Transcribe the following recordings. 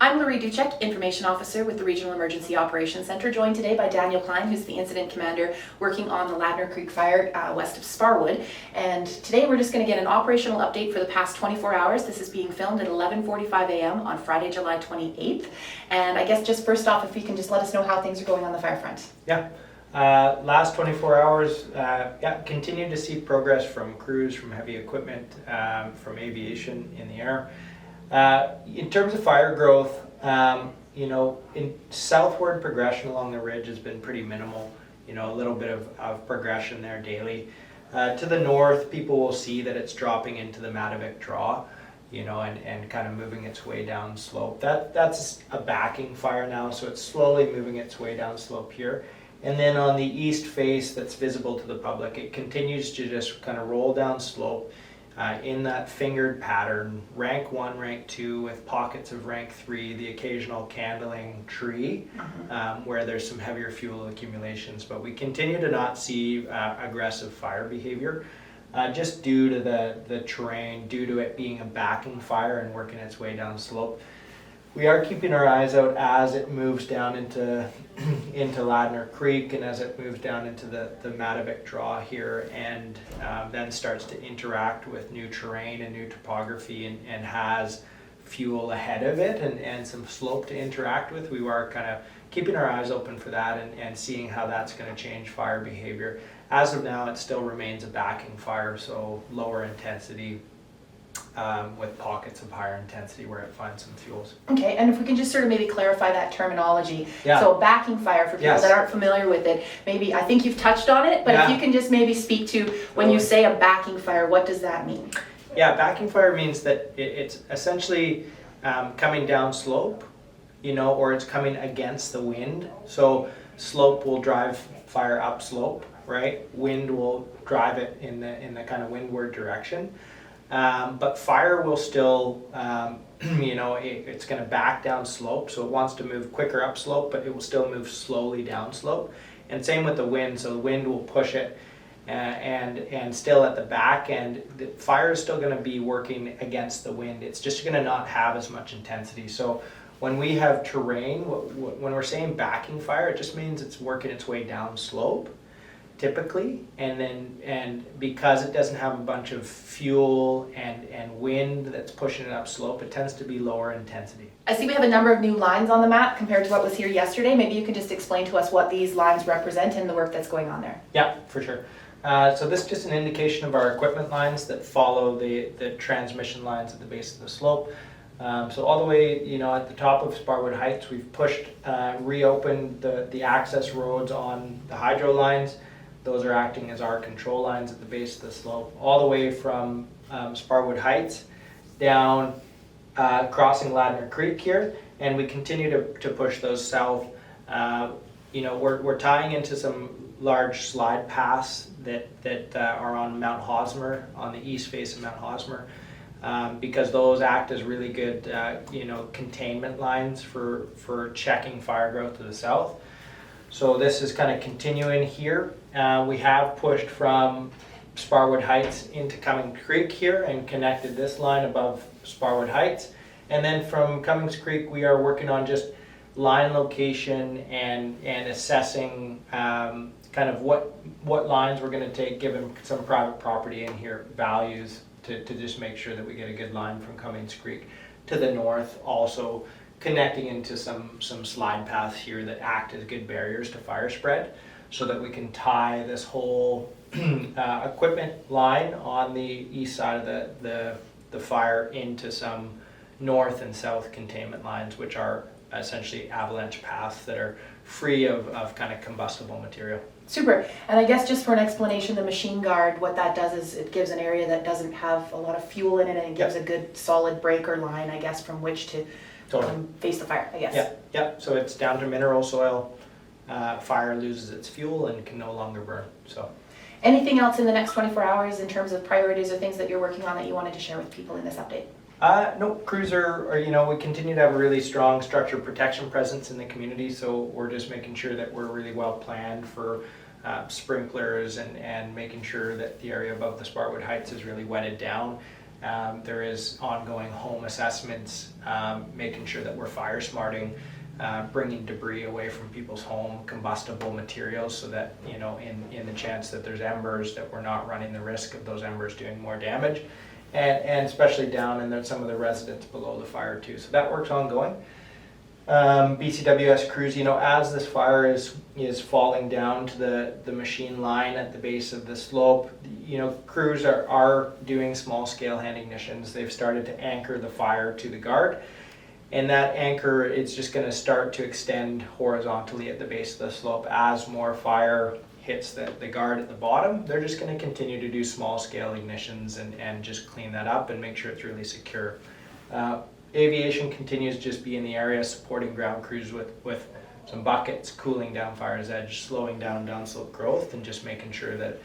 I'm Lori Duchek, Information Officer with the Regional Emergency Operations Center, joined today by Daniel Klein, who's the Incident Commander working on the Lladnar Creek Fire west of Sparwood. And today we're just going to get an operational update for the past 24 hours. This is being filmed at 11:45 a.m. on Friday, July 28th. And I guess just first off, if you can just let us know how things are going on the fire front. Yeah. Last 24 hours, continue to see progress from crews, from heavy equipment, from aviation in the air. In terms of fire growth, in southward progression along the ridge has been pretty minimal. A little bit of progression there daily. To the north, people will see that it's dropping into the Matavic draw, and kind of moving its way down slope. That's a backing fire now, so it's slowly moving its way down slope here. And then on the east face that's visible to the public, it continues to just kind of roll down slope in that fingered pattern, rank 1, rank 2, with pockets of rank 3, the occasional candling tree where there's some heavier fuel accumulations. But we continue to not see aggressive fire behavior just due to the terrain, due to it being a backing fire and working its way down slope. We are keeping our eyes out as it moves down into Lladnar Creek and as it moves down into the Matavic draw here, and then starts to interact with new terrain and new topography and has fuel ahead of it and some slope to interact with. We are kind of keeping our eyes open for that and seeing how that's going to change fire behavior. As of now, it still remains a backing fire, so lower intensity, with pockets of higher intensity where it finds some fuels. Okay, and if we can just sort of maybe clarify that terminology. Yeah. So backing fire, for people that aren't familiar with it, maybe, I think you've touched on it, but if you can just maybe speak to, when you say a backing fire, what does that mean? Yeah, backing fire means that it's essentially coming down slope, or it's coming against the wind. So slope will drive fire up slope, right? Wind will drive it in the kind of windward direction. But fire will still, it's going to back down slope, so it wants to move quicker up slope, but it will still move slowly down slope. And same with the wind, so the wind will push it, and still at the back end, the fire is still going to be working against the wind. It's just going to not have as much intensity. So when we have terrain, when we're saying backing fire, it just means it's working its way down slope, typically, and because it doesn't have a bunch of fuel and wind that's pushing it up slope, it tends to be lower intensity. I see we have a number of new lines on the map compared to what was here yesterday. Maybe you can just explain to us what these lines represent and the work that's going on there. Yeah, for sure. So this is just an indication of our equipment lines that follow the transmission lines at the base of the slope. So all the way, at the top of Sparwood Heights, we've pushed, reopened the access roads on the hydro lines. Those are acting as our control lines at the base of the slope, all the way from Sparwood Heights down, crossing Lladnar Creek here, and we continue to push those south. We're tying into some large slide paths that are on Mount Hosmer, on the east face of Mount Hosmer, because those act as really good, containment lines for checking fire growth to the south. So this is kind of continuing here. We have pushed from Sparwood Heights into Cummings Creek here and connected this line above Sparwood Heights. And then from Cummings Creek, we are working on just line location and assessing kind of what lines we're going to take, given some private property in here, values, to just make sure that we get a good line from Cummings Creek to the north, also connecting into some slide paths here that act as good barriers to fire spread, so that we can tie this whole equipment line on the east side of the fire into some north and south containment lines, which are essentially avalanche paths that are free of kind of combustible material. Super. And I guess just for an explanation, the machine guard, what that does is it gives an area that doesn't have a lot of fuel in it, and it gives a good solid breaker line, I guess, from which to face the fire, I guess. Yeah. So it's down to mineral soil. Fire loses its fuel and can no longer burn. So, anything else in the next 24 hours in terms of priorities or things that you're working on that you wanted to share with people in this update? No, crews are, we continue to have a really strong structured protection presence in the community. So we're just making sure that we're really well planned for sprinklers and making sure that the area above the Sparwood Heights is really wetted down. There is ongoing home assessments, making sure that we're fire smarting, bringing debris away from people's home, combustible materials, so that, you know, in the chance that there's embers, that we're not running the risk of those embers doing more damage, and especially down in some of the residents below the fire too. So that work's ongoing. BCWS crews, you know, as this fire is falling down to the machine line at the base of the slope, you know, crews are doing small scale hand ignitions. They've started to anchor the fire to the guard, and that anchor, it's just going to start to extend horizontally at the base of the slope as more fire hits the guard at the bottom. They're just going to continue to do small scale ignitions and just clean that up and make sure it's really secure. Aviation continues to just be in the area supporting ground crews with some buckets, cooling down fire's edge, slowing down downslope growth, and just making sure that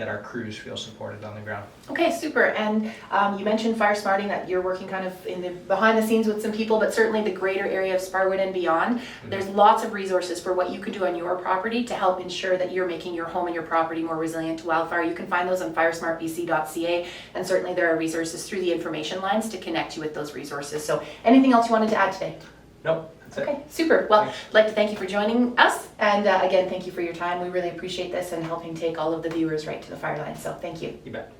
our crews feel supported on the ground. Okay, super. And you mentioned fire smarting, that you're working kind of in the behind the scenes with some people, but certainly the greater area of Sparwood and beyond. Mm-hmm. There's lots of resources for what you could do on your property to help ensure that you're making your home and your property more resilient to wildfire. You can find those on firesmartbc.ca, and certainly there are resources through the information lines to connect you with those resources. So anything else you wanted to add today? Nope. Okay, super. Well, Thanks. I'd like to thank you for joining us, and again, thank you for your time. We really appreciate this and helping take all of the viewers right to the fire line, so thank you. You bet.